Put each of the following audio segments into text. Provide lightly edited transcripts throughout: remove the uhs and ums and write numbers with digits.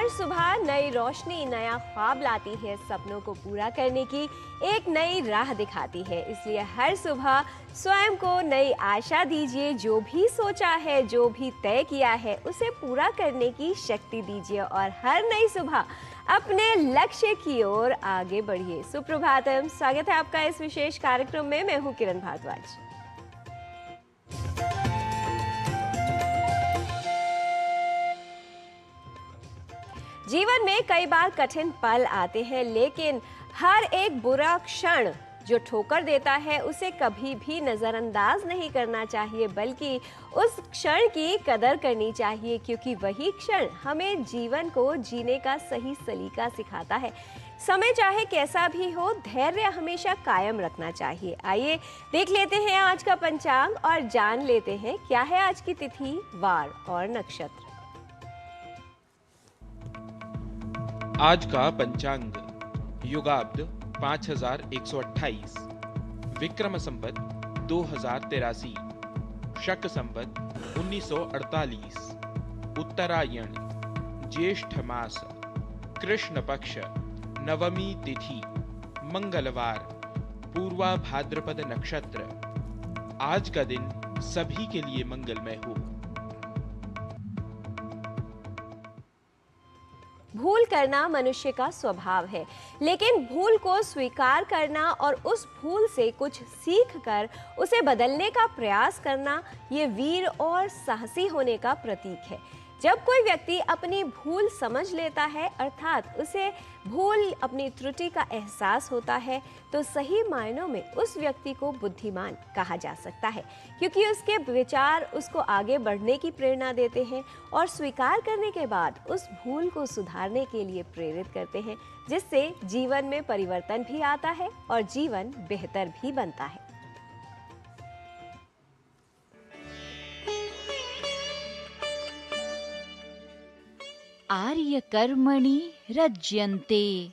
हर सुबह नई रोशनी, नया ख्वाब लाती है, सपनों को पूरा करने की एक नई राह दिखाती है। इसलिए हर सुबह स्वयं को नई आशा दीजिए। जो भी सोचा है, जो भी तय किया है, उसे पूरा करने की शक्ति दीजिए और हर नई सुबह अपने लक्ष्य की ओर आगे बढ़िए। सुप्रभातम, स्वागत है आपका इस विशेष कार्यक्रम में। मैं हूँ किरण भारद्वाज। जीवन में कई बार कठिन पल आते हैं, लेकिन हर एक बुरा क्षण जो ठोकर देता है उसे कभी भी नज़रअंदाज नहीं करना चाहिए, बल्कि उस क्षण की कदर करनी चाहिए, क्योंकि वही क्षण हमें जीवन को जीने का सही सलीका सिखाता है। समय चाहे कैसा भी हो, धैर्य हमेशा कायम रखना चाहिए। आइए देख लेते हैं आज का पंचांग और जान लेते हैं क्या है आज की तिथि, वार और नक्षत्र। आज का पंचांग युगाब्द 5128, विक्रम संवत 2083, शक संवत 1948, उत्तरायण, ज्येष्ठ मास, कृष्ण पक्ष, नवमी तिथि, मंगलवार, पूर्वा भाद्रपद नक्षत्र। आज का दिन सभी के लिए मंगलमय हो। भूल करना मनुष्य का स्वभाव है, लेकिन भूल को स्वीकार करना और उस भूल से कुछ सीख कर उसे बदलने का प्रयास करना, ये वीर और साहसी होने का प्रतीक है। जब कोई व्यक्ति अपनी भूल समझ लेता है, अर्थात उसे भूल, अपनी त्रुटि का एहसास होता है, तो सही मायनों में उस व्यक्ति को बुद्धिमान कहा जा सकता है, क्योंकि उसके विचार उसको आगे बढ़ने की प्रेरणा देते हैं और स्वीकार करने के बाद उस भूल को सुधारने के लिए प्रेरित करते हैं, जिससे जीवन में परिवर्तन भी आता है और जीवन बेहतर भी बनता है। आर्य कर्मणि रज्यन्ते,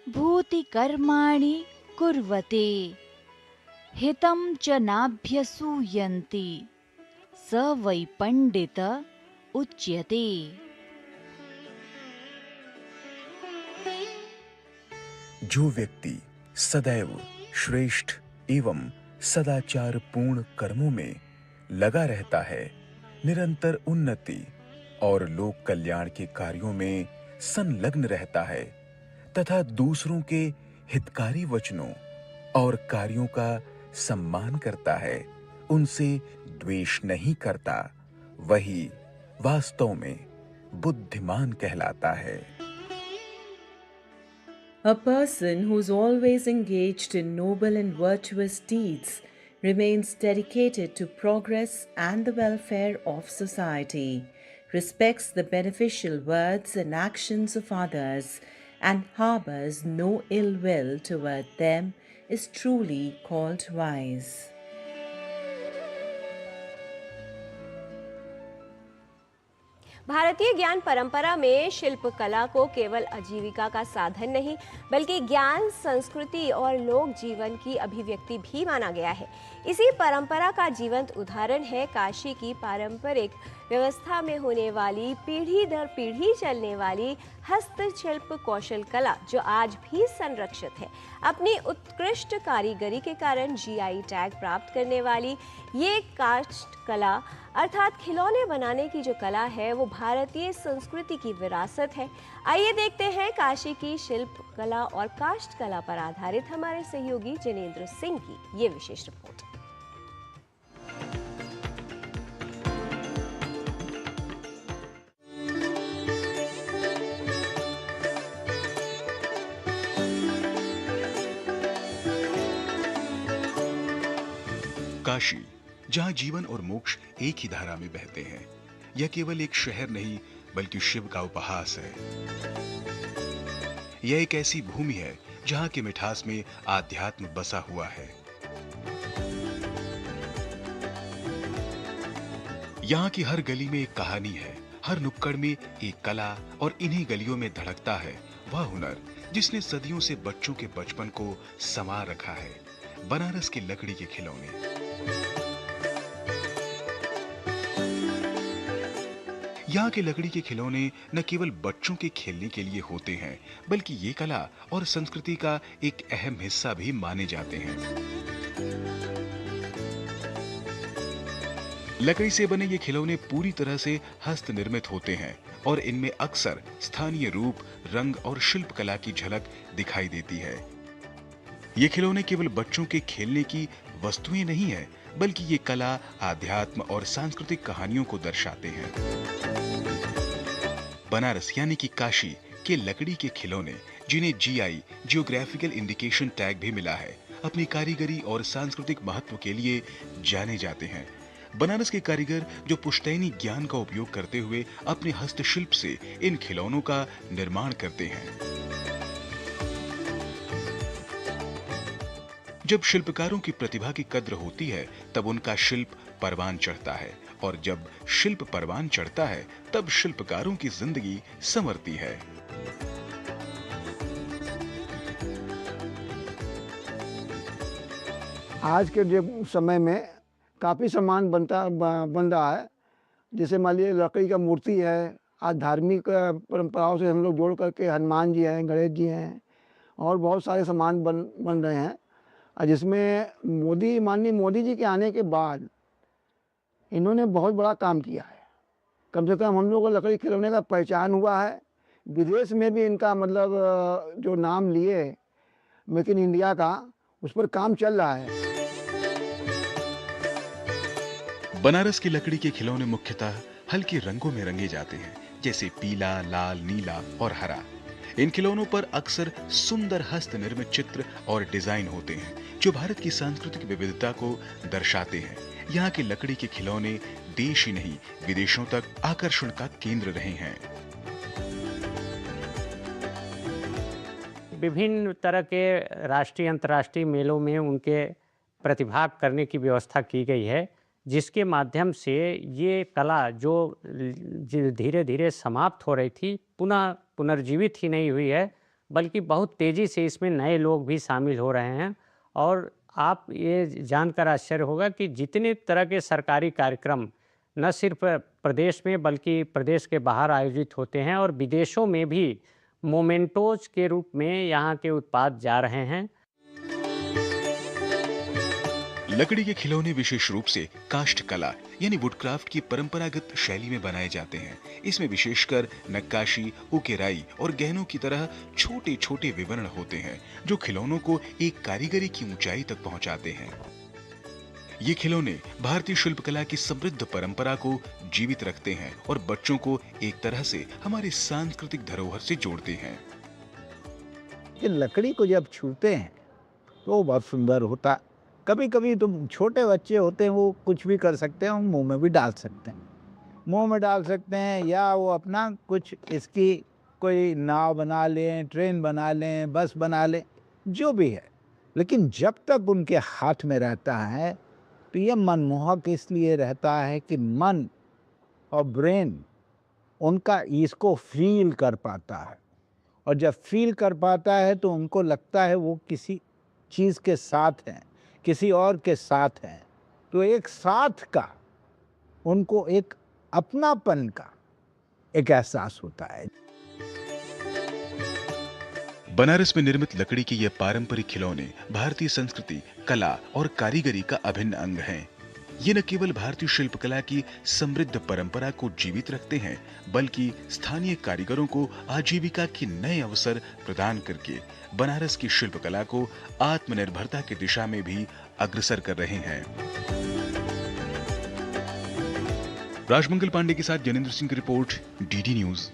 भूति कर्माणि कुर्वते, हितं च नाभ्यसूयन्ति, स वै पंडित उच्यते। जो व्यक्ति सदैव श्रेष्ठ एवं सदाचार पूर्ण कर्मों में लगा रहता है, निरंतर उन्नति और लोक कल्याण के कार्यों में संलग्न रहता है तथा दूसरों के हितकारी वचनों और कार्यों का सम्मान करता है, उनसे द्वेष नहीं करता, वही वास्तव में बुद्धिमान कहलाता है। A person who's always engaged in noble and virtuous deeds remains dedicated to progress and the welfare of society, respects the beneficial words and actions of others, and harbors no ill will toward them, is truly called wise. भारतीय ज्ञान परंपरा में शिल्प कला को केवल आजीविका का साधन नहीं, बल्कि ज्ञान, संस्कृति और लोक जीवन की अभिव्यक्ति भी माना गया है। इसी परंपरा का जीवंत उदाहरण है काशी की पारंपरिक व्यवस्था में होने वाली, पीढ़ी दर पीढ़ी चलने वाली हस्तशिल्प कौशल कला, जो आज भी संरक्षित है। अपनी उत्कृष्ट कारीगरी के कारण जीआई टैग प्राप्त करने वाली ये काष्ठ कला, अर्थात खिलौने बनाने की जो कला है, वो भारतीय संस्कृति की विरासत है। आइए देखते हैं काशी की शिल्प कला और काष्ठ कला पर आधारित हमारे सहयोगी जिनेंद्र सिंह की ये विशेष रिपोर्ट। काशी, जहाँ जीवन और मोक्ष एक ही धारा में बहते हैं, यह केवल एक शहर नहीं बल्कि शिव का उपहास है। यह एक ऐसी भूमि है जहाँ की मिठास में आध्यात्म बसा हुआ है। यहाँ की हर गली में एक कहानी है, हर नुक्कड़ में एक कला, और इन्हीं गलियों में धड़कता है वह हुनर जिसने सदियों से बच्चों के बचपन को समा रखा है। बनारस की लकड़ी के खिलौने। यहाँ के लकड़ी के खिलौने न केवल बच्चों के खेलने के लिए होते हैं, बल्कि ये कला और संस्कृति का एक अहम हिस्सा भी माने जाते हैं। लकड़ी से बने ये खिलौने पूरी तरह से हस्त निर्मित होते हैं और इनमें अक्सर स्थानीय रूप, रंग और शिल्प कला की झलक दिखाई देती है। ये खिलौने केवल बच्चों के खेलने की वस्तुएं नहीं है, बल्कि ये कला, आध्यात्म और सांस्कृतिक कहानियों को दर्शाते हैं। बनारस यानी कि काशी के लकड़ी के खिलौने, जिन्हें जीआई जियोग्राफिकल इंडिकेशन टैग भी मिला है, अपनी कारीगरी और सांस्कृतिक महत्व के लिए जाने जाते हैं। बनारस के कारीगर जो पुश्तैनी ज्ञान का उपयोग करते हुए अपने हस्तशिल्प से इन खिलौनों का निर्माण करते हैं। जब शिल्पकारों की प्रतिभा की कद्र होती है, तब उनका शिल्प परवान चढ़ता है, और जब शिल्प परवान चढ़ता है, तब शिल्पकारों की जिंदगी संवरती है। आज के जो समय में काफ़ी सामान बन रहा है। जैसे मान लीजिए लकड़ी का मूर्ति है, आज धार्मिक परंपराओं से हम लोग जोड़ करके हनुमान जी हैं, गणेश जी हैं और बहुत सारे सामान बन रहे हैं। और जिसमें माननीय मोदी जी के आने के बाद इन्होंने बहुत बड़ा काम किया है। कम से कम हम लोग को लकड़ी खिलौने का पहचान हुआ है। विदेश में भी इनका मतलब जो नाम लिए मेक इन इंडिया का, उस पर काम चल रहा है। बनारस की लकड़ी के खिलौने मुख्यतः हल्के रंगों में रंगे जाते हैं, जैसे पीला, लाल, नीला और हरा। इन खिलौनों पर अक्सर सुंदर हस्त निर्मित चित्र और डिजाइन होते हैं, जो भारत की सांस्कृतिक विविधता को दर्शाते हैं। यहाँ के लकड़ी के खिलौने देश ही नहीं, विदेशों तक आकर्षण का केंद्र रहे हैं। विभिन्न तरह के राष्ट्रीय अंतर्राष्ट्रीय मेलों में उनके प्रतिभाग करने की व्यवस्था की गई है, जिसके माध्यम से ये कला जो धीरे धीरे समाप्त हो रही थी, पुनः पुनर्जीवित ही नहीं हुई है, बल्कि बहुत तेज़ी से इसमें नए लोग भी शामिल हो रहे हैं। और आप ये जानकर आश्चर्य होगा कि जितने तरह के सरकारी कार्यक्रम न सिर्फ प्रदेश में बल्कि प्रदेश के बाहर आयोजित होते हैं, और विदेशों में भी मोमेंटोज के रूप में यहाँ के उत्पाद जा रहे हैं। लकड़ी के खिलौने विशेष रूप से काष्ठ कला यानी वुडक्राफ्ट की परंपरागत शैली में बनाए जाते हैं। इसमें विशेषकर नक्काशी, उकेराई और गहनों की तरह छोटे छोटे विवरण होते हैं, जो खिलौनों को एक कारीगरी की ऊंचाई तक पहुंचाते हैं। ये खिलौने भारतीय शिल्पकला की समृद्ध परंपरा को जीवित रखते हैं और बच्चों को एक तरह से हमारे सांस्कृतिक धरोहर से जोड़ते हैं। ये लकड़ी को जब छूते हैं तो बहुत सुंदर होता। कभी कभी तो छोटे बच्चे होते हैं, वो कुछ भी कर सकते हैं, मुंह में भी डाल सकते हैं, मुंह में डाल सकते हैं, या वो अपना कुछ इसकी कोई नाव बना लें, ट्रेन बना लें, बस बना लें, जो भी है। लेकिन जब तक उनके हाथ में रहता है तो ये मनमोहक इसलिए रहता है कि मन और ब्रेन उनका इसको फील कर पाता है, और जब फील कर पाता है तो उनको लगता है वो किसी चीज़ के साथ हैं, किसी और के साथ हैं। तो एक साथ का, उनको एक अपनापन का एक एहसास होता है। बनारस में निर्मित लकड़ी के ये पारंपरिक खिलौने भारतीय संस्कृति, कला और कारीगरी का अभिन्न अंग हैं। ये न केवल भारतीय शिल्पकला की समृद्ध परंपरा को जीवित रखते हैं, बल्कि स्थानीय कारीगरों को आजीविका के नए अवसर प्रदान करके बनारस की शिल्पकला को आत्मनिर्भरता की दिशा में भी अग्रसर कर रहे हैं। राजमंगल पांडे के साथ जनेंद्र सिंह की रिपोर्ट, डीडी न्यूज।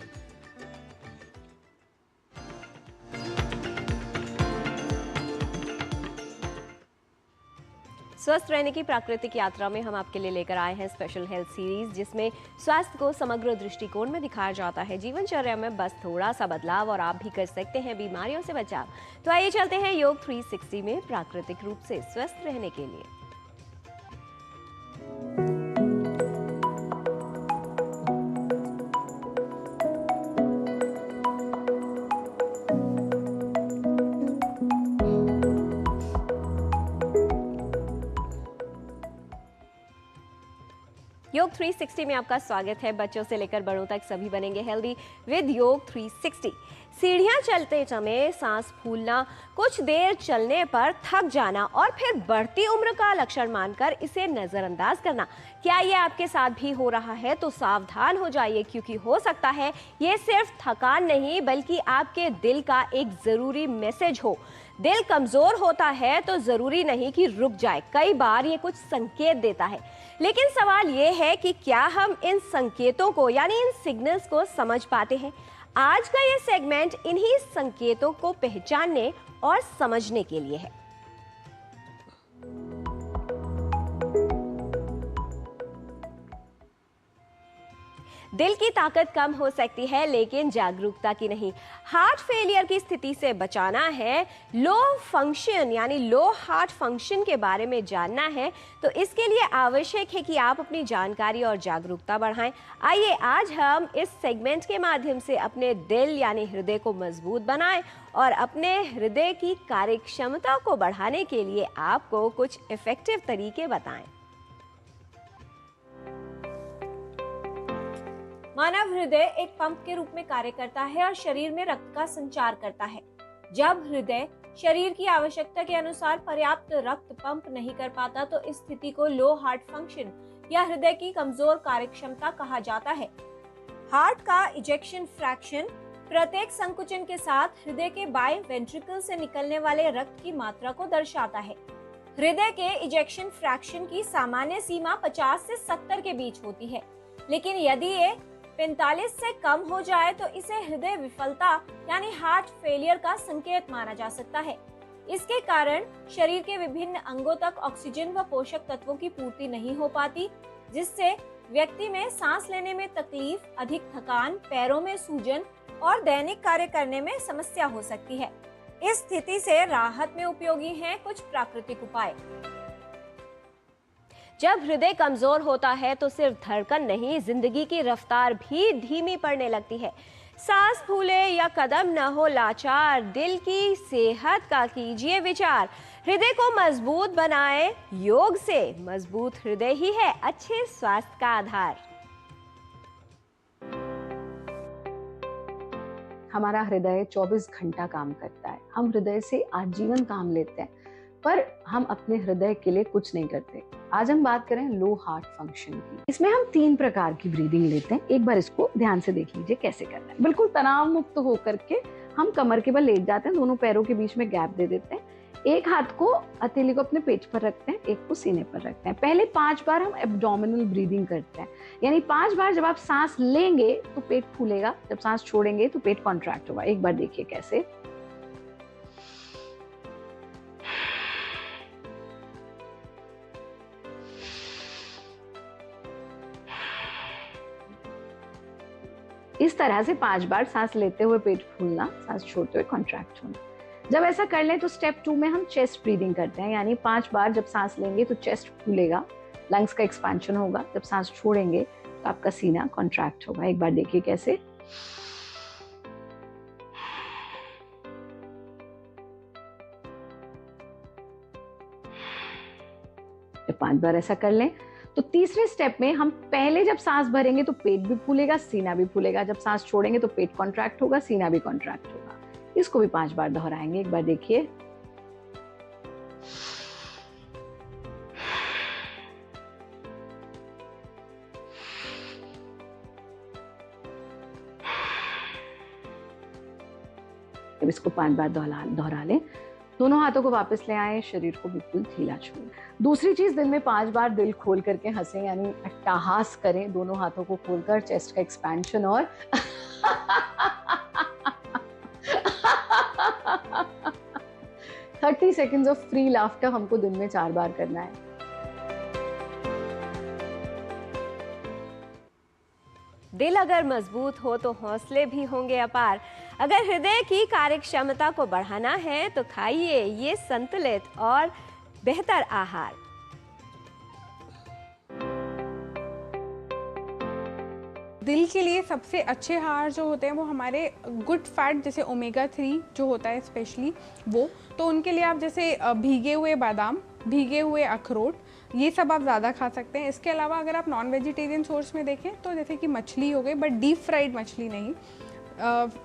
स्वस्थ रहने की प्राकृतिक यात्रा में हम आपके लिए लेकर आए हैं स्पेशल हेल्थ सीरीज, जिसमें स्वास्थ्य को समग्र दृष्टिकोण में दिखाया जाता है। जीवनचर्या में बस थोड़ा सा बदलाव और आप भी कर सकते हैं बीमारियों से बचाव। तो आइए चलते हैं योग 360 में प्राकृतिक रूप से स्वस्थ रहने के लिए। योग 360 में आपका स्वागत है। बच्चों से लेकर बड़ों तक सभी बनेंगे हेल्दी विद योग 360। सीढ़ियां चलते समय सांस फूलना, कुछ देर चलने पर थक जाना और फिर बढ़ती उम्र का लक्षण मानकर इसे नजरअंदाज करना, क्या ये आपके साथ भी हो रहा है? तो सावधान हो जाइए, क्योंकि हो सकता है ये सिर्फ थकान नहीं बल्कि आपके दिल का एक जरूरी मैसेज हो। दिल कमजोर होता है तो जरूरी नहीं कि रुक जाए, कई बार ये कुछ संकेत देता है। लेकिन सवाल ये है कि क्या हम इन संकेतों को यानी इन सिग्नल्स को समझ पाते हैं? आज का ये सेगमेंट इन्हीं संकेतों को पहचानने और समझने के लिए है। दिल की ताकत कम हो सकती है लेकिन जागरूकता की नहीं। हार्ट फेलियर की स्थिति से बचाना है, लो फंक्शन यानी लो हार्ट फंक्शन के बारे में जानना है, तो इसके लिए आवश्यक है कि आप अपनी जानकारी और जागरूकता बढ़ाएं। आइए आज हम इस सेगमेंट के माध्यम से अपने दिल यानी हृदय को मजबूत बनाएं और अपने हृदय की कार्यक्षमता को बढ़ाने के लिए आपको कुछ इफेक्टिव तरीके बताएं। मानव हृदय एक पंप के रूप में कार्य करता है और शरीर में रक्त का संचार करता है। जब हृदय शरीर की आवश्यकता के अनुसार पर्याप्त रक्त पंप नहीं कर पाता तो इस स्थिति को लो हार्ट फंक्शन या हृदय की कमजोर कार्यक्षमता कहा जाता है। हार्ट का इजेक्शन फ्रैक्शन प्रत्येक संकुचन के साथ हृदय के बाएं वेंट्रिकल से निकलने वाले रक्त की मात्रा को दर्शाता है। हृदय के इजेक्शन फ्रैक्शन की सामान्य सीमा 50 से 70 के बीच होती है, लेकिन यदि ये 45 से कम हो जाए तो इसे हृदय विफलता यानी हार्ट फेलियर का संकेत माना जा सकता है। इसके कारण शरीर के विभिन्न अंगों तक ऑक्सीजन व पोषक तत्वों की पूर्ति नहीं हो पाती, जिससे व्यक्ति में सांस लेने में तकलीफ, अधिक थकान, पैरों में सूजन और दैनिक कार्य करने में समस्या हो सकती है। इस स्थिति से राहत में उपयोगी हैं कुछ प्राकृतिक उपाय। जब हृदय कमजोर होता है तो सिर्फ धड़कन नहीं, जिंदगी की रफ्तार भी धीमी पड़ने लगती है। सांस फूले या कदम न हो लाचार, दिल की सेहत का कीजिए विचार। हृदय को मजबूत बनाएं योग से, मजबूत हृदय ही है अच्छे स्वास्थ्य का आधार। हमारा हृदय 24 घंटा काम करता है। हम हृदय से आजीवन काम लेते हैं, पर हम अपने हृदय के लिए कुछ नहीं करते। आज हम बात करें लो हार्ट फंक्शन की। इसमें हम 3 प्रकार की ब्रीदिंग लेते हैं। एक बार इसको ध्यान से देख लीजिए कैसे करना है। बिल्कुल तनाव मुक्त होकर के हम कमर के बल लेट जाते हैं, दोनों पैरों के बीच में गैप दे देते हैं। एक हाथ को हथेली को अपने पेट पर रखते हैं, एक को सीने पर रखते हैं। पहले 5 बार हम एब्डोमिनल ब्रीदिंग करते हैं, यानी 5 बार जब आप सांस लेंगे तो पेट फूलेगा, जब सांस छोड़ेंगे तो पेट कॉन्ट्रैक्ट होगा। एक बार देखिए कैसे। इस तरह से 5 बार सांस लेते हुए पेट फूलना, सांस छोड़ते हुए कॉन्ट्रैक्ट होना। जब ऐसा कर लें तो स्टेप 2 में हम चेस्ट ब्रीदिंग करते हैं, यानी 5 बार जब सांस लेंगे तो चेस्ट फूलेगा, लंग्स का एक्सपेंशन होगा। जब सांस छोड़ेंगे तो आपका सीना कॉन्ट्रैक्ट होगा। एक बार देखिए कैसे। जब 5 बार ऐसा कर लें तो तीसरे स्टेप में हम पहले जब सांस भरेंगे तो पेट भी फूलेगा, सीना भी फूलेगा। जब सांस छोड़ेंगे तो पेट कॉन्ट्रैक्ट होगा, सीना भी कॉन्ट्रैक्ट होगा। इसको भी 5 बार दोहराएंगे। एक बार देखिए। अब इसको 5 बार दोहरा लें। दोनों हाथों को वापस ले आए, शरीर को बिल्कुल ढीला छोड़ें। दूसरी चीज, दिन में 5 बार दिल खोल करके हंसें, यानी अट्टहास करें, दोनों हाथों को खोलकर, चेस्ट का एक्सपेंशन और 30 सेकेंड्स ऑफ फ्री लाफ्टर हमको दिन में 4 बार करना है। दिल अगर मजबूत हो तो हौसले भी होंगे अपार। अगर हृदय की कार्यक्षमता को बढ़ाना है तो खाइए ये संतुलित और बेहतर आहार। दिल के लिए सबसे अच्छे आहार जो होते हैं वो हमारे गुड फैट, जैसे ओमेगा 3 जो होता है स्पेशली वो, तो उनके लिए आप जैसे भीगे हुए बादाम, भीगे हुए अखरोट, ये सब आप ज़्यादा खा सकते हैं। इसके अलावा अगर आप नॉन वेजिटेरियन सोर्स में देखें तो जैसे कि मछली हो गई, बट डीप फ्राइड मछली नहीं,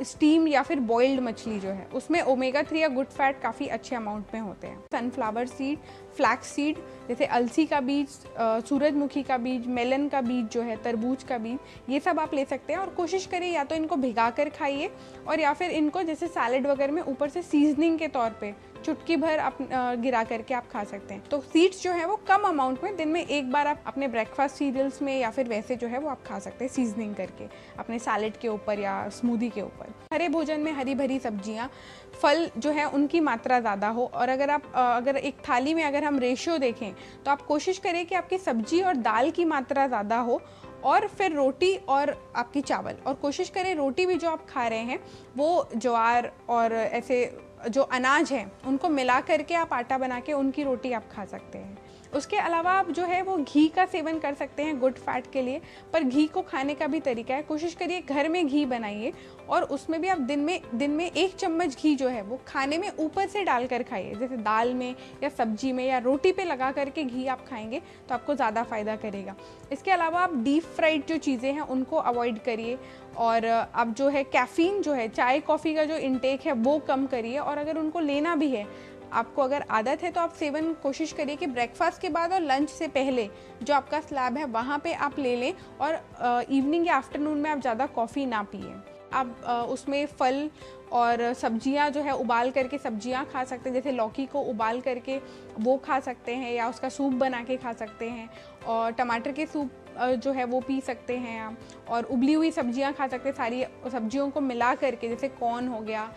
स्टीम या फिर बॉइल्ड मछली जो है उसमें ओमेगा 3 या गुड फैट काफ़ी अच्छे अमाउंट में होते हैं। सनफ्लावर सीड, फ्लैक्स सीड, जैसे अलसी का बीज, सूरजमुखी का बीज, मेलन का बीज जो है, तरबूज का बीज, ये सब आप ले सकते हैं। और कोशिश करिए या तो इनको भिगा कर खाइए और या फिर इनको जैसे सैलेड वगैरह में ऊपर से सीजनिंग के तौर पे चुटकी भर आप गिरा करके आप खा सकते हैं। तो सीड्स जो है वो कम अमाउंट में दिन में एक बार आप अपने ब्रेकफास्ट सीरियल्स में या फिर वैसे जो है वो आप खा सकते हैं सीजनिंग करके अपने सैलेड के ऊपर या स्मूदी के ऊपर। हरे भोजन में हरी भरी सब्जियां, फल जो है उनकी मात्रा ज़्यादा हो। और अगर एक थाली में अगर हम रेशियो देखें तो आप कोशिश करें कि आपकी सब्जी और दाल की मात्रा ज़्यादा हो और फिर रोटी और आपकी चावल। और कोशिश करें रोटी भी जो आप खा रहे हैं वो ज्वार और ऐसे जो अनाज हैं उनको मिला करके आप आटा बना के उनकी रोटी आप खा सकते हैं। उसके अलावा आप जो है वो घी का सेवन कर सकते हैं गुड फैट के लिए। पर घी को खाने का भी तरीका है, कोशिश करिए घर में घी बनाइए और उसमें भी आप दिन में 1 चम्मच घी जो है वो खाने में ऊपर से डालकर खाइए। जैसे दाल में या सब्जी में या रोटी पे लगा करके घी आप खाएंगे तो आपको ज़्यादा फ़ायदा करेगा। इसके अलावा आप डीप फ्राइड जो चीज़ें हैं उनको अवॉइड करिए। और अब जो है कैफ़ीन जो है, चाय कॉफ़ी का जो इंटेक है वो कम करिए। और अगर उनको लेना भी है, आपको अगर आदत है तो आप सेवन कोशिश करिए कि ब्रेकफास्ट के बाद और लंच से पहले जो आपका स्लैब है वहाँ पे आप ले लें। और इवनिंग या आफ्टरनून में आप ज़्यादा कॉफ़ी ना पिए। आप उसमें फल और सब्जियां जो है उबाल करके सब्जियां खा सकते हैं। जैसे लौकी को उबाल करके वो खा सकते हैं या उसका सूप बना के खा सकते हैं। और टमाटर के सूप जो है वो पी सकते हैं आप। और उबली हुई सब्जियां खा सकते हैं। सारी सब्जियों को मिला करके, जैसे कॉर्न हो गया,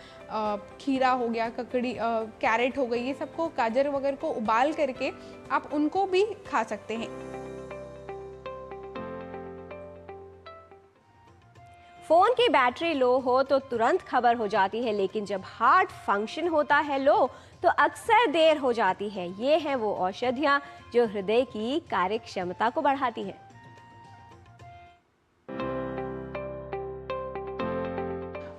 खीरा हो गया, ककड़ी, कैरेट हो गई, ये सबको, गाजर वगैरह को उबाल करके आप उनको भी खा सकते हैं। फोन की बैटरी लो हो तो तुरंत खबर हो जाती है, लेकिन जब हार्ट फंक्शन होता है लो तो अक्सर देर हो जाती है। ये हैं वो औषधियां जो हृदय की कार्य क्षमता को बढ़ाती है।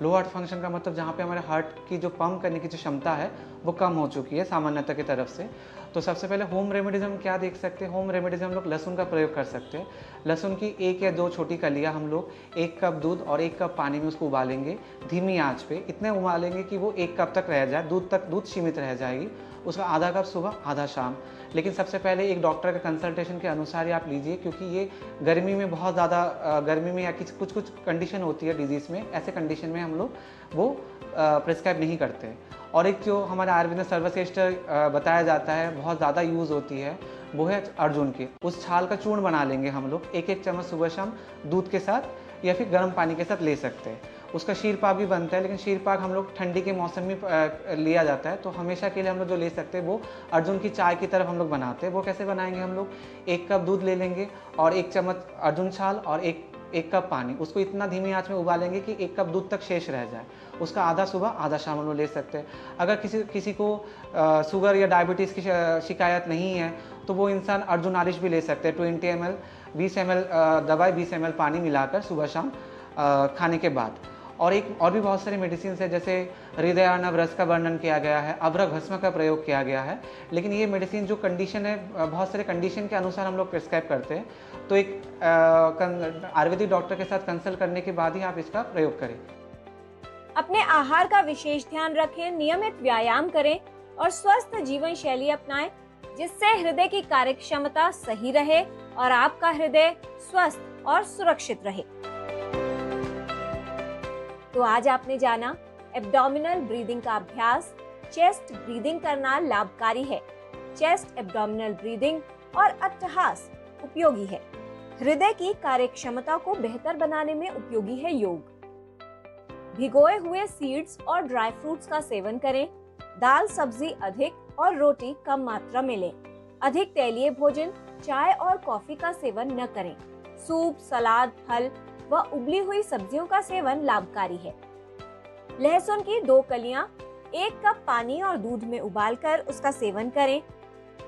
लो हार्ट फंक्शन का मतलब जहाँ पे हमारे हार्ट की जो पंप करने की जो क्षमता है वो कम हो चुकी है सामान्यतः की तरफ से। तो सबसे पहले होम रेमेडीज हम क्या देख सकते हैं। होम रेमेडीज हम लोग लहसुन का प्रयोग कर सकते हैं। लहसुन की 1 या 2 छोटी कलियाँ हम लोग 1 कप दूध और 1 कप पानी में उसको उबालेंगे धीमी आंच पे। इतने उबालेंगे कि वो 1 कप तक रह जाए, दूध सीमित रह जाएगी। उसका आधा कप सुबह, आधा शाम। लेकिन सबसे पहले एक डॉक्टर का कंसल्टेशन के अनुसार ही आप लीजिए, क्योंकि ये गर्मी में बहुत ज़्यादा गर्मी में या कुछ कंडीशन होती है डिजीज़ में, ऐसे कंडीशन में हम लोग वो प्रिस्क्राइब नहीं करते। और एक जो हमारे आयुर्वेद में सर्वश्रेष्ठ बताया जाता है, बहुत ज़्यादा यूज़ होती है, वो है अर्जुन की। उस छाल का चूर्ण बना लेंगे हम लोग 1-1 चम्मच सुबह शाम दूध के साथ या फिर गर्म पानी के साथ ले सकते हैं। उसका शीर पाक भी बनता है, लेकिन शीर पाक हम लोग ठंडी के मौसम में लिया जाता है। तो हमेशा के लिए हम लोग जो ले सकते हैं वो अर्जुन की चाय की तरफ हम लोग बनाते हैं। वो कैसे बनाएंगे, हम लोग 1 कप दूध ले लेंगे और 1 चम्मच अर्जुन छाल और एक कप पानी, उसको इतना धीमी आंच में उबालेंगे कि 1 कप दूध तक शेष रह जाए। उसका आधा सुबह, आधा शाम हम लोग ले सकते हैं। अगर किसी को शुगर या डायबिटीज़ की शिकायत नहीं है तो वो इंसान अर्जुन आरिश भी ले सकते हैं। 20 ml 20 ml दवाई 20 ml पानी मिलाकर सुबह शाम खाने के बाद। और भी बहुत सारी मेडिसिन है, जैसे हृदय अर्णव रस का वर्णन किया गया है, अभ्र भस्म का प्रयोग किया गया है। लेकिन ये मेडिसिन जो कंडीशन है, बहुत सारे कंडीशन के अनुसार हम लोग प्रिस्क्राइब करते हैं। तो एक आयुर्वेदिक डॉक्टर के साथ कंसल्ट करने के बाद ही आप इसका प्रयोग करें। अपने आहार का विशेष ध्यान रखें, नियमित व्यायाम करें और स्वस्थ जीवन शैली अपनाएं, जिससे हृदय की कार्य क्षमता सही रहे और आपका हृदय स्वस्थ और सुरक्षित रहे। तो आज आपने जाना एब्डोमिनल ब्रीदिंग का अभ्यास, चेस्ट ब्रीदिंग करना लाभकारी है, चेस्ट एब्डोमिनल ब्रीदिंग और अट्टहास उपयोगी है, हृदय की कार्य क्षमता को बेहतर बनाने में उपयोगी है योग, भिगोए हुए सीड्स और ड्राई फ्रूट्स का सेवन करें, दाल सब्जी अधिक और रोटी कम मात्रा में लें, अधिक तैलीय भोजन, चाय और कॉफी का सेवन न करें, सूप, सलाद, फल व उबली हुई सब्जियों का सेवन लाभकारी है। लहसुन की 2 कलियां 1 कप पानी और दूध में उबालकर उसका सेवन करें।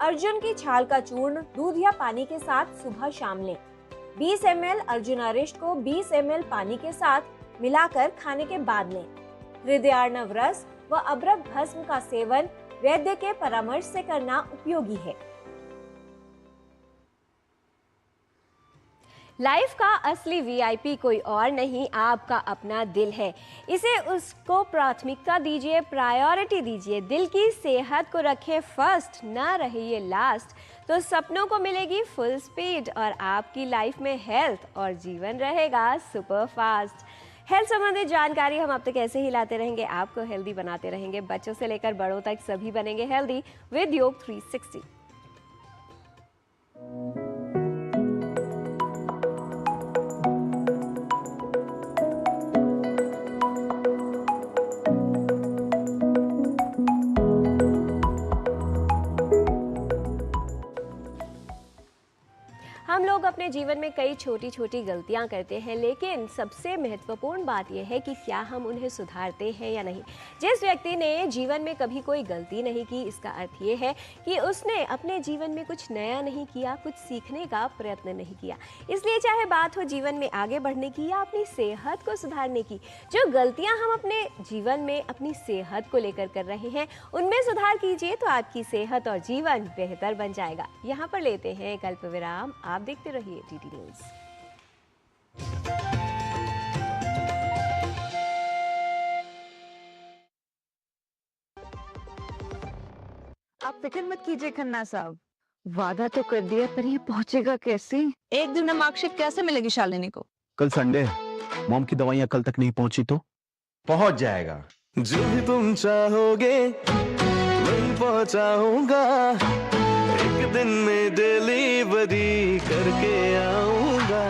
अर्जुन की छाल का चूर्ण दूध या पानी के साथ सुबह शाम लें। 20 ml अर्जुन अरिष्ट को 20 ml पानी के साथ मिलाकर खाने के बाद लें। हृदयार्णव रस व अभ्रक भस्म का सेवन वैद्य के परामर्श से करना उपयोगी है। लाइफ का असली वीआईपी कोई और नहीं, आपका अपना दिल है। इसे उसको प्राथमिकता दीजिए, प्रायोरिटी दीजिए। दिल की सेहत को रखें फर्स्ट, ना रहिए लास्ट, तो सपनों को मिलेगी फुल स्पीड और आपकी लाइफ में हेल्थ और जीवन रहेगा सुपर फास्ट। हेल्थ संबंधित जानकारी हम आप तक ऐसे ही लाते रहेंगे, आपको हेल्दी बनाते रहेंगे। बच्चों से लेकर बड़ों तक सभी बनेंगे हेल्दी विद योग 360। हम लोग अपने जीवन में कई छोटी छोटी गलतियां करते हैं, लेकिन सबसे महत्वपूर्ण बात यह है कि क्या हम उन्हें सुधारते हैं या नहीं। जिस व्यक्ति ने जीवन में कभी कोई गलती नहीं की, इसका अर्थ ये है कि उसने अपने जीवन में कुछ नया नहीं किया, कुछ सीखने का प्रयत्न नहीं किया। इसलिए चाहे बात हो जीवन में आगे बढ़ने की या अपनी सेहत को सुधारने की, जो गलतियां हम अपने जीवन में अपनी सेहत को लेकर कर रहे हैं, उनमें सुधार कीजिए तो आपकी सेहत और जीवन बेहतर बन जाएगा। यहाँ पर लेते हैं एक अल्प विराम, आप देखते रहिए टीटी न्यूज़। आप फिक्र मत कीजिए खन्ना साहब, वादा तो कर दिया पर ये पहुंचेगा कैसे? एक दिन में मार्कशीट कैसे मिलेगी शालिनी को? कल संडे है, मॉम की दवाइयाँ कल तक नहीं पहुंची तो पहुंच जाएगा। जो भी तुम चाहोगे वही पहुंचाऊंगा, एक दिन में डिलीवरी करके आऊंगा।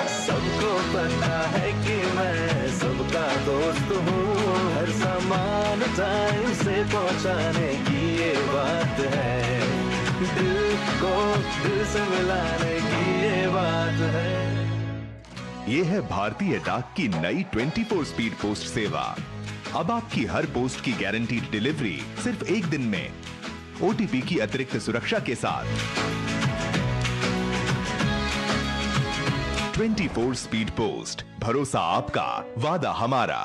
सबको पता है कि मैं सबका दोस्त हूँ, हर सामान टाइम से पहुंचाने की ये बात है, दिल को दिल से मिलाने की ये बात है। ये है भारतीय डाक की नई 24 स्पीड पोस्ट सेवा। अब आपकी हर पोस्ट की गारंटीड डिलीवरी सिर्फ एक दिन में, ओटीपी की अतिरिक्त सुरक्षा के साथ। 24 स्पीड पोस्ट, भरोसा आपका, वादा हमारा।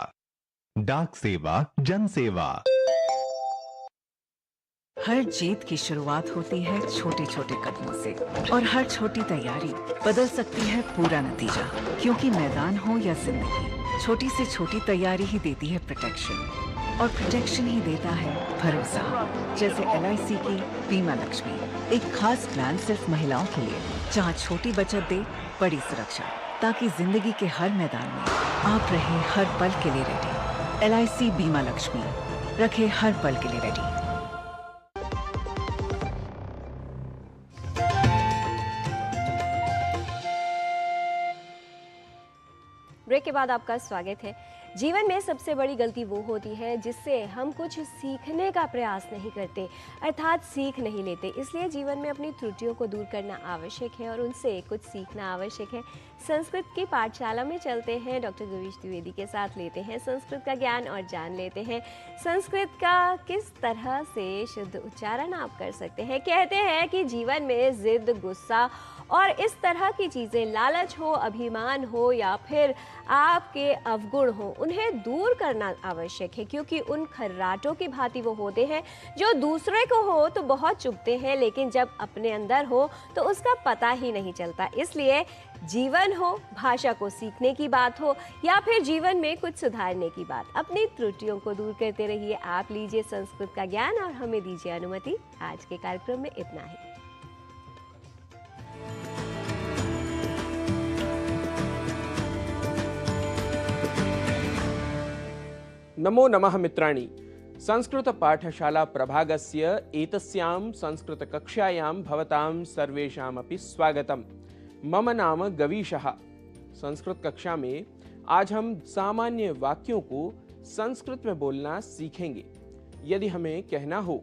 डाक सेवा, जन सेवा। हर जीत की शुरुआत होती है छोटे छोटे कदमों से, और हर छोटी तैयारी बदल सकती है पूरा नतीजा। क्योंकि मैदान हो या जिंदगी, छोटी से छोटी तैयारी ही देती है प्रोटेक्शन, और प्रोटेक्शन ही देता है भरोसा। जैसे LIC की बीमा लक्ष्मी, एक खास प्लान सिर्फ महिलाओं के लिए, जहां छोटी बचत दे बड़ी सुरक्षा, ताकि जिंदगी के हर मैदान में आप रहे हर पल के लिए रेडी। LIC बीमा लक्ष्मी, रखे हर पल के लिए रेडी। ब्रेक के बाद आपका स्वागत है। जीवन में सबसे बड़ी गलती वो होती है जिससे हम कुछ सीखने का प्रयास नहीं करते, अर्थात सीख नहीं लेते। इसलिए जीवन में अपनी त्रुटियों को दूर करना आवश्यक है और उनसे कुछ सीखना आवश्यक है। संस्कृत की पाठशाला में चलते हैं, डॉक्टर गिरीश द्विवेदी के साथ लेते हैं संस्कृत का ज्ञान और जान लेते हैं संस्कृत का किस तरह से शुद्ध उच्चारण आप कर सकते हैं। कहते हैं कि जीवन में जिद, गुस्सा और इस तरह की चीज़ें, लालच हो, अभिमान हो या फिर आपके अवगुण हो, उन्हें दूर करना आवश्यक है। क्योंकि उन खर्राटों की भांति वो होते हैं जो दूसरे को हो तो बहुत चुभते हैं, लेकिन जब अपने अंदर हो तो उसका पता ही नहीं चलता। इसलिए जीवन हो, भाषा को सीखने की बात हो या फिर जीवन में कुछ सुधारने की बात, अपनी त्रुटियों को दूर करते रहिए। आप लीजिए संस्कृत का ज्ञान और हमें दीजिए अनुमति। आज के कार्यक्रम में इतना ही। नमो नमः मित्राणि। संस्कृत पाठशाला प्रभागस्य एतस्यां संस्कृत कक्षायां भवतां सर्वेषामपि स्वागतम्। मम नाम गवीशः। संस्कृत कक्षा में आज हम सामान्य वाक्यों को संस्कृत में बोलना सीखेंगे। यदि हमें कहना हो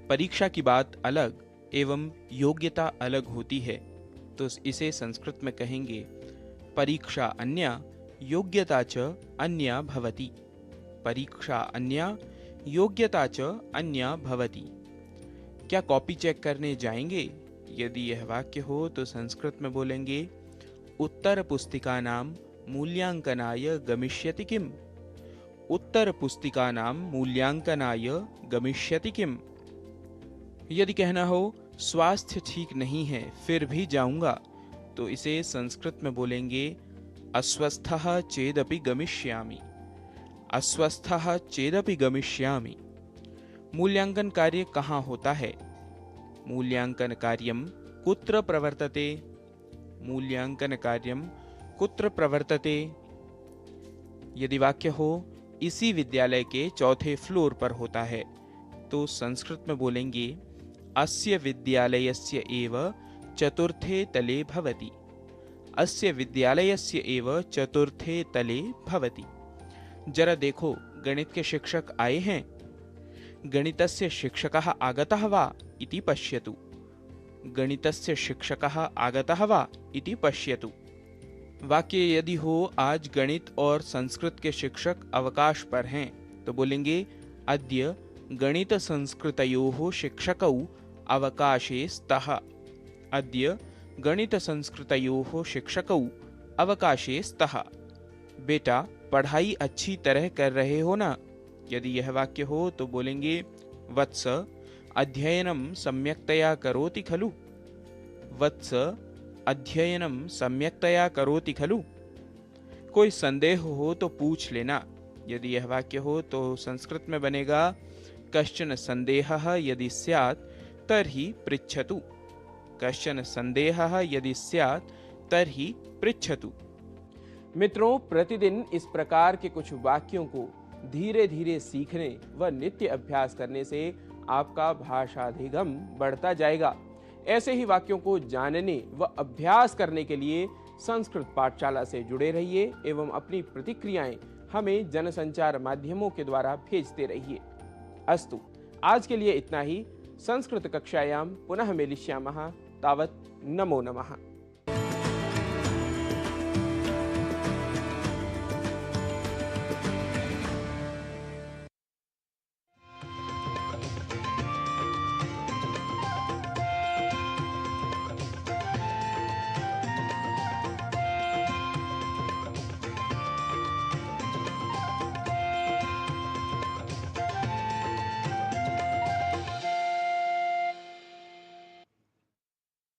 परीक्षा की बात अलग एवं योग्यता अलग होती है, तो इसे संस्कृत में कहेंगे परीक्षा अन्या योग्यता च अन्या भवति। परीक्षा अन्या योग्यता च अन्या भवति। क्या कॉपी चेक करने जाएंगे? यदि यह वाक्य हो तो संस्कृत में बोलेंगे उत्तर पुस्तिकानां मूल्यांकनाय गमिष्यति किम। उत्तर पुस्तिकानां मूल्यांकनाय गमिष्यति किम। यदि कहना हो स्वास्थ्य ठीक नहीं है फिर भी जाऊंगा, तो इसे संस्कृत में बोलेंगे अस्वस्थः चेदपि गमिष्यामि। अस्वस्थः चेदपि गमिष्यामि। मूल्यांकन कार्य कहाँ होता है? मूल्यांकन कार्यम कुत्र प्रवर्तते? मूल्यांकन कार्यम कुत्र प्रवर्तते? यदि वाक्य हो इसी विद्यालय के चौथे फ्लोर पर होता है तो संस्कृत में बोलेंगे अस्य विद्यालयस्य एव चतुर्थे तले भवति। अस्य विद्यालयस्य एव चतुर्थे तले भवति। जरा देखो गणित के शिक्षक आए हैं। गणितस्य शिक्षकः आगतः वा इति पश्यतु। गणितस्य शिक्षकः आगतः वा इति पश्यतु। वाक्य यदि हो आज गणित और संस्कृत के शिक्षक अवकाश पर हैं तो बोलेंगे अद्य गणित संस्कृतयोः शिक्षकौ अवकाशे स्तः। अद्य गणित संस्कृतयोः शिक्षकौ अवकाशे स्तः। बेटा पढ़ाई अच्छी तरह कर रहे हो ना? यदि यह वाक्य हो तो बोलेंगे वत्स अध्ययनं सम्यक्तया करोति खलु। वत्स अध्ययनं सम्यक्तया करोति खलु। कोई संदेह हो तो पूछ लेना। यदि यह वाक्य हो तो संस्कृत में बनेगा कश्चन संदेहः यदि स्यात् तर्हि पृच्छतु। कश्चन संदेहः यदि स्यात् तर्हि पृच्छतु। मित्रों, प्रतिदिन इस प्रकार के कुछ वाक्यों को धीरे धीरे सीखने व नित्य अभ्यास करने से आपका भाषाधिगम बढ़ता जाएगा। ऐसे ही वाक्यों को जानने व अभ्यास करने के लिए संस्कृत पाठशाला से जुड़े रहिए एवं अपनी प्रतिक्रियाएं हमें जनसंचार माध्यमों के द्वारा भेजते रहिए। अस्तु, आज के लिए इतना ही। संस्कृत कक्षायां पुनः मिलिष्यामः। तावत् नमो नमः।